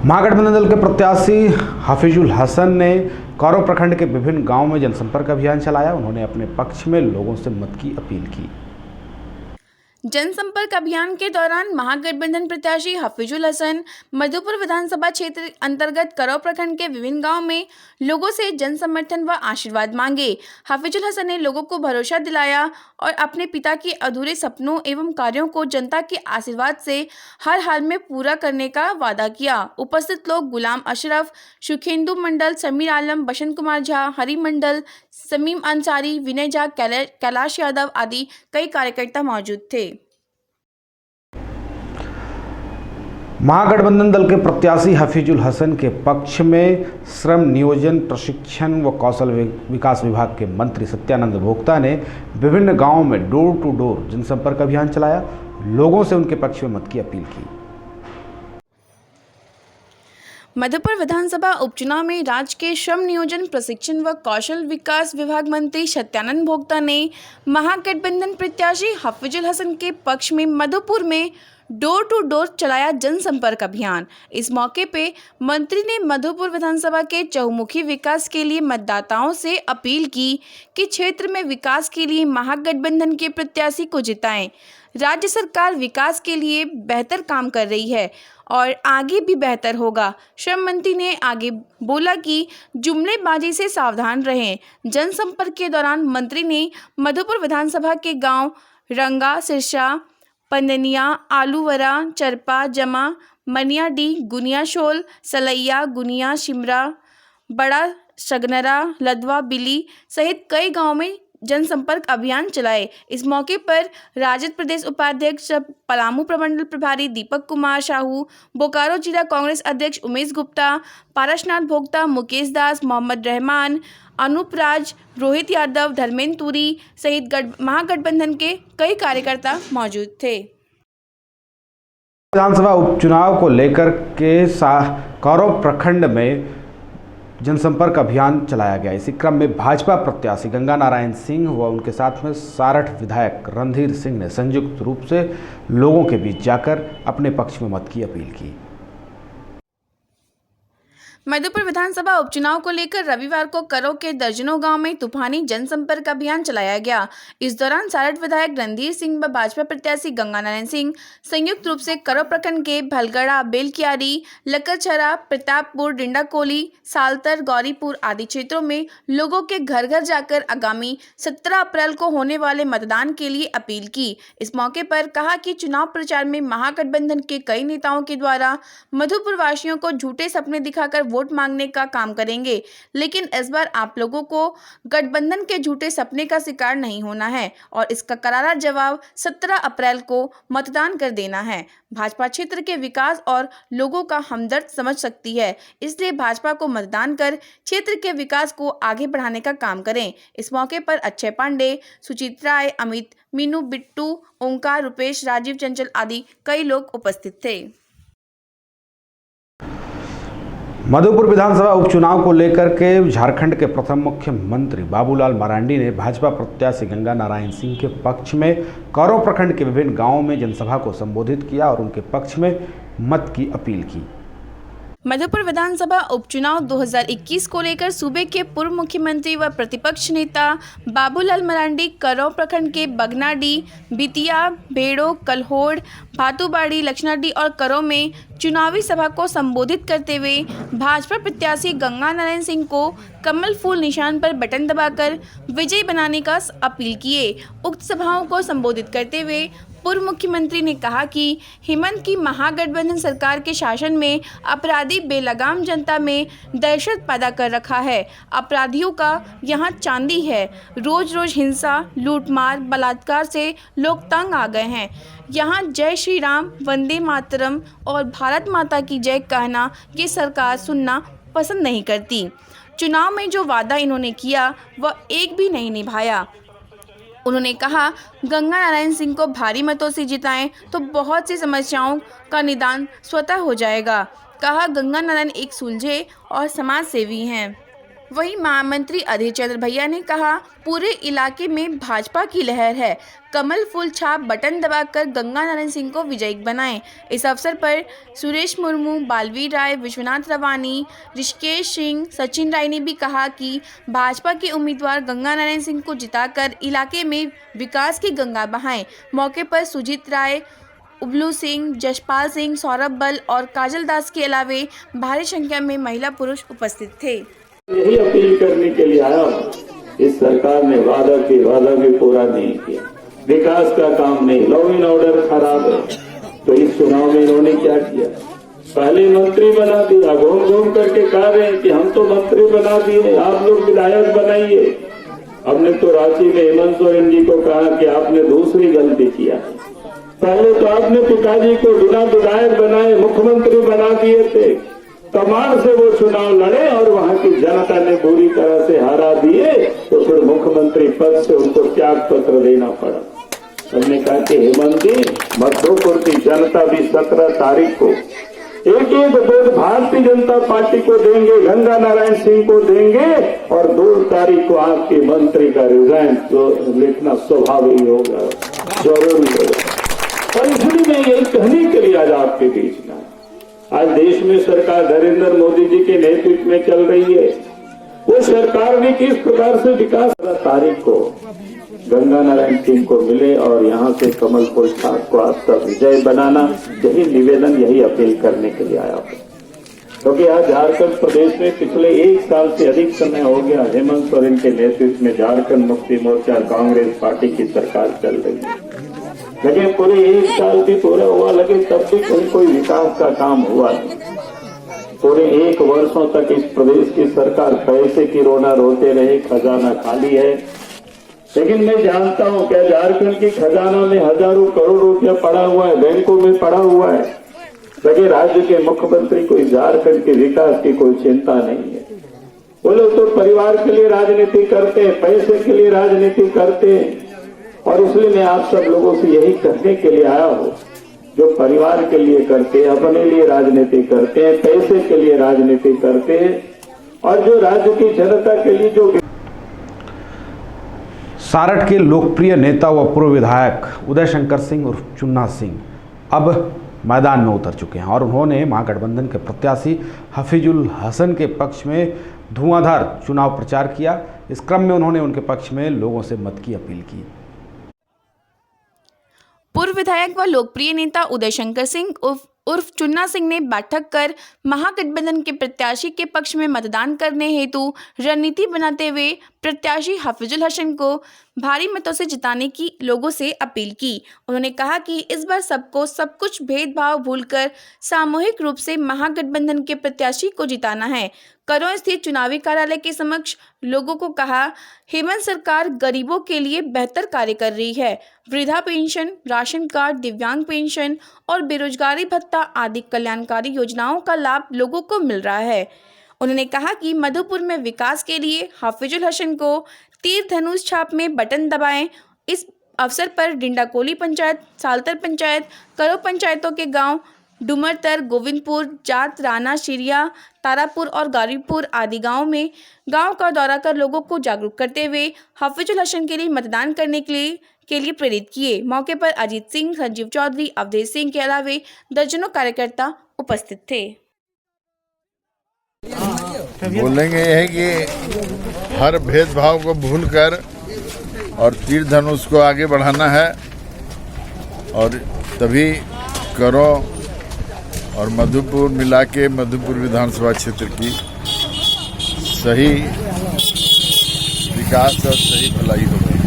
महागठबंधन दल के प्रत्याशी हफीजुल हसन ने करौ प्रखंड के विभिन्न गांवों में जनसंपर्क अभियान चलाया। उन्होंने अपने पक्ष में लोगों से मत की अपील की। जनसंपर्क अभियान के दौरान महागठबंधन प्रत्याशी हफीजुल हसन मधुपुर विधानसभा क्षेत्र अंतर्गत करौ प्रखंड के विभिन्न गांव में लोगों से जन समर्थन व आशीर्वाद मांगे। हफीजुल हसन ने लोगों को भरोसा दिलाया और अपने पिता के अधूरे सपनों एवं कार्यों को जनता के आशीर्वाद से हर हाल में पूरा करने का वादा किया। उपस्थित लोग गुलाम अशरफ, सुखेंदु मंडल, समीर आलम, बसंत कुमार झा, हरि मंडल, समीम अंसारी, विनय झा, कैलाश यादव आदि कई कार्यकर्ता मौजूद थे। महागठबंधन दल के प्रत्याशी हफीजुल हसन के पक्ष में श्रम नियोजन प्रशिक्षण व कौशल विकास विभाग के मंत्री सत्यानंद भोक्ता ने विभिन्न गांवों में डोर टू डोर जनसंपर्क अभियान चलाया। लोगों से उनके पक्ष में मत की अपील की। मधुपुर विधानसभा उपचुनाव में राज्य के श्रम नियोजन प्रशिक्षण व कौशल विकास विभाग मंत्री सत्यानंद भोक्ता ने महागठबंधन प्रत्याशी हफीजुल हसन के पक्ष में मधुपुर में डोर टू डोर चलाया जनसंपर्क अभियान। इस मौके पे मंत्री ने मधुपुर विधानसभा के चहुमुखी विकास के लिए मतदाताओं से अपील की कि क्षेत्र में विकास के लिए महागठबंधन के प्रत्याशी को जिताएं। राज्य सरकार विकास के लिए बेहतर काम कर रही है और आगे भी बेहतर होगा। श्रम मंत्री ने आगे बोला कि जुमलेबाजी से सावधान रहें। जनसंपर्क के दौरान मंत्री ने मधुपुर विधानसभा के गांव रंगा, सिरसा, पंदनिया, आलूवरा, चरपा, जमा, मनियाडी, गुनियाशोल, सलैया, गुनिया, शिमरा, बड़ा सगनरा, लदवा, बिली सहित कई गांवों में जनसंपर्क अभियान चलाए। इस मौके पर राजद प्रदेश उपाध्यक्ष पलामू प्रमंडल प्रभारी दीपक कुमार साहू, बोकारो जिला कांग्रेस अध्यक्ष उमेश गुप्ता, पारसनाथ भोक्ता, मुकेश दास, मोहम्मद रहमान, अनूप राज, रोहित यादव, धर्मेंद्र तुरी सहित महागठबंधन के कई कार्यकर्ता मौजूद थे। विधानसभा उपचुनाव को लेकर के करौ प्रखंड में जनसंपर्क अभियान चलाया गया। इसी क्रम में भाजपा प्रत्याशी गंगा नारायण सिंह व उनके साथ में सारठ विधायक रणधीर सिंह ने संयुक्त रूप से लोगों के बीच जाकर अपने पक्ष में मत की अपील की। मधुपुर विधानसभा उपचुनाव को लेकर रविवार को करौ के दर्जनों गांव में तूफानी जनसंपर्क अभियान चलाया गया। इस दौरान सारठ विधायक रणधीर सिंह व भाजपा प्रत्याशी गंगा नारायण सिंह संयुक्त रूप से करौ प्रखंड के भलगड़ा, बेलकियारी, लकड़छरा, प्रतापपुर, डिंडाकोली, सालतर, गौरीपुर आदि क्षेत्रों में लोगों के घर घर जाकर आगामी 17 अप्रैल को होने वाले मतदान के लिए अपील की। इस मौके पर कहा कि चुनाव प्रचार में महागठबंधन के कई नेताओं के द्वारा मधुपुर वासियों को झूठे सपने दिखाकर वोट मांगने का काम करेंगे, लेकिन इस बार आप लोगों को गठबंधन के झूठे सपने का शिकार नहीं होना है और इसका करारा जवाब 17 अप्रैल को मतदान कर देना है। भाजपा क्षेत्र के विकास और लोगों का हमदर्द समझ सकती है, इसलिए भाजपा को मतदान कर क्षेत्र के विकास को आगे बढ़ाने का काम करें। इस मौके पर अक्षय पांडे, सुचित्रा राय, अमित, मीनू, बिट्टू, ओंकार, रुपेश, राजीव, चंचल आदि कई लोग उपस्थित थे। मधुपुर विधानसभा उपचुनाव को लेकर के झारखंड के प्रथम मुख्यमंत्री बाबूलाल मरांडी ने भाजपा प्रत्याशी गंगा नारायण सिंह के पक्ष में करौ प्रखंड के विभिन्न गांवों में जनसभा को संबोधित किया और उनके पक्ष में मत की अपील की। मधुपुर विधानसभा उपचुनाव 2021 को लेकर सूबे के पूर्व मुख्यमंत्री व प्रतिपक्ष नेता बाबूलाल मरांडी करौ प्रखंड के बगनाडी, बितिया, भेड़ो, कलहोड़, भातुबाड़ी, लक्षनाडी और करौ में चुनावी सभा को संबोधित करते हुए भाजपा प्रत्याशी गंगा नारायण सिंह को कमल फूल निशान पर बटन दबाकर विजयी बनाने का अपील किए। उक्त सभाओं को संबोधित करते हुए पूर्व मुख्यमंत्री ने कहा कि हेमंत की महागठबंधन सरकार के शासन में अपराधी बेलगाम जनता में दहशत पैदा कर रखा है। अपराधियों का यहाँ चांदी है। रोज रोज हिंसा, लूटमार, बलात्कार से लोग तंग आ गए हैं। यहाँ जय श्री राम, वंदे मातरम और भारत माता की जय कहना ये सरकार सुनना पसंद नहीं करती। चुनाव में जो वादा इन्होंने किया वह एक भी नहीं निभाया। उन्होंने कहा गंगा नारायण सिंह को भारी मतों से जिताएं तो बहुत सी समस्याओं का निदान स्वतः हो जाएगा। कहा गंगा नारायण एक सुलझे और समाज सेवी हैं। वहीं महामंत्री अधीर चंद्र भैया ने कहा, पूरे इलाके में भाजपा की लहर है, कमल फूल छाप बटन दबाकर गंगा नारायण सिंह को विजयी बनाएं। इस अवसर पर सुरेश मुर्मू, बालवीर राय, विश्वनाथ रवानी, ऋषिकेश सिंह, सचिन राय ने भी कहा कि भाजपा के उम्मीदवार गंगा नारायण सिंह को जिताकर इलाके में विकास की गंगा बहाएं। मौके पर सुजीत राय, उबलू सिंह, जशपाल सिंह, सौरभ बल और काजल दास के अलावे भारी संख्या में महिला पुरुष उपस्थित थे। यही अपील करने के लिए आया हूँ, इस सरकार ने वादा भी पूरा नहीं किया, विकास का काम नहीं, लॉ एंड ऑर्डर खराब है। तो इस चुनाव में इन्होंने क्या किया, पहले मंत्री बना दिया, घूम घूम करके कह रहे हैं कि हम तो मंत्री बना दिए, आप लोग विधायक बनाइए। हमने तो रांची में हेमंत सोरेन जी को कहा कि आपने दूसरी गलती किया, पहले तो आपने पिताजी को बिना विधायक बनाए मुख्यमंत्री बना दिए थे, कमान से वो चुनाव लड़े और वहां की जनता ने पूरी तरह से हरा दिए, तो फिर मुख्यमंत्री पद से उनको त्याग पत्र देना पड़ा। हमने कहा कि हेमंत जी, मधुपुर की जनता भी 17 तारीख को एक वोट भारतीय जनता पार्टी को देंगे, गंगा नारायण सिंह को देंगे, और 2 तारीख को आपके मंत्री का रिजाइन तो लिखना स्वाभाविक होगा, जरूरी होगा। और इसलिए मैं यही कहने के लिए आज आपके बीच में, आज देश में सरकार नरेंद्र मोदी जी के नेतृत्व में चल रही है। वो सरकार ने किस प्रकार से विकास, तारीख को गंगा नारायण सिंह को मिले और यहाँ से कमल फूल छाप को आपका विजय बनाना, यही निवेदन, यही अपील करने के लिए आया हूँ। क्योंकि आज झारखंड प्रदेश में पिछले 1 साल से अधिक समय हो गया हेमंत सोरेन के नेतृत्व में झारखंड मुक्ति मोर्चा कांग्रेस पार्टी की सरकार चल रही है, लेकिन पूरे 1 साल भी पूरा हुआ, लेकिन तब भी कहीं कोई विकास का काम हुआ नहीं। पूरे 1 वर्षों तक इस प्रदेश की सरकार पैसे की रोना रोते रहे, खजाना खाली है। लेकिन मैं जानता हूं क्या झारखंड की खजाना में हजारों करोड़ रुपया पड़ा हुआ है, बैंकों में पड़ा हुआ है, लेकिन राज्य के मुख्यमंत्री को झारखंड के विकास की कोई चिंता नहीं है। वो लोग तो परिवार के लिए राजनीति करते हैं, पैसे के लिए राजनीति करते हैं। और इसलिए मैं आप सब लोगों से यही कहने के लिए आया हूँ, जो परिवार के लिए करते हैं, अपने लिए राजनीति करते हैं, पैसे के लिए राजनीति करते हैं, और जो राज्य की जनता के लिए जो सारठ के लोकप्रिय नेता व पूर्व विधायक उदय शंकर सिंह उर्फ चुन्ना सिंह अब मैदान में उतर चुके हैं और उन्होंने महागठबंधन के प्रत्याशी हफीजुल हसन के पक्ष में धुआंधार चुनाव प्रचार किया। इस क्रम में उन्होंने उनके पक्ष में लोगों से मत की अपील की। पूर्व विधायक व लोकप्रिय नेता उदय शंकर सिंह उर्फ चुन्ना सिंह ने बैठक कर महागठबंधन के प्रत्याशी के पक्ष में मतदान करने हेतु रणनीति बनाते हुए प्रत्याशी हफीजुल हसन को भारी मतों से जिताने की लोगों से अपील की। उन्होंने कहा कि इस बार सबको सब कुछ भेदभाव भूलकर सामूहिक रूप से महागठबंधन के प्रत्याशी को जिताना है। करों स्थित चुनावी कार्यालय के समक्ष लोगों को कहा, हेमंत सरकार गरीबों के लिए बेहतर कार्य कर रही है। वृद्धा पेंशन, राशन कार्ड, दिव्यांग पेंशन और बेरोजगारी भत्ता आदि कल्याणकारी योजनाओं का लाभ लोगों को मिल रहा है। उन्होंने कहा कि मधुपुर में विकास के लिए हफीजुल हसन को तीर धनुष छाप में बटन दबाएं। इस अवसर पर डिंडाकोली पंचायत, सालतर पंचायत, करो पंचायतों के गांव डुमरतर, गोविंदपुर, जात, राना, शिरिया, तारापुर और गारीपुर आदि गांव का दौरा कर लोगों को जागरूक करते हुए हफीजुल हसन के लिए मतदान करने के लिए प्रेरित किए। मौके पर अजीत सिंह, संजीव चौधरी, अवधेश सिंह के अलावे दर्जनों कार्यकर्ता उपस्थित थे। बोलेंगे है कि हर भेदभाव को भूलकर और तीर धनुष को आगे बढ़ाना है, और तभी करो और मधुपुर मिला के मधुपुर विधानसभा क्षेत्र की सही विकास और सही भलाई होगी।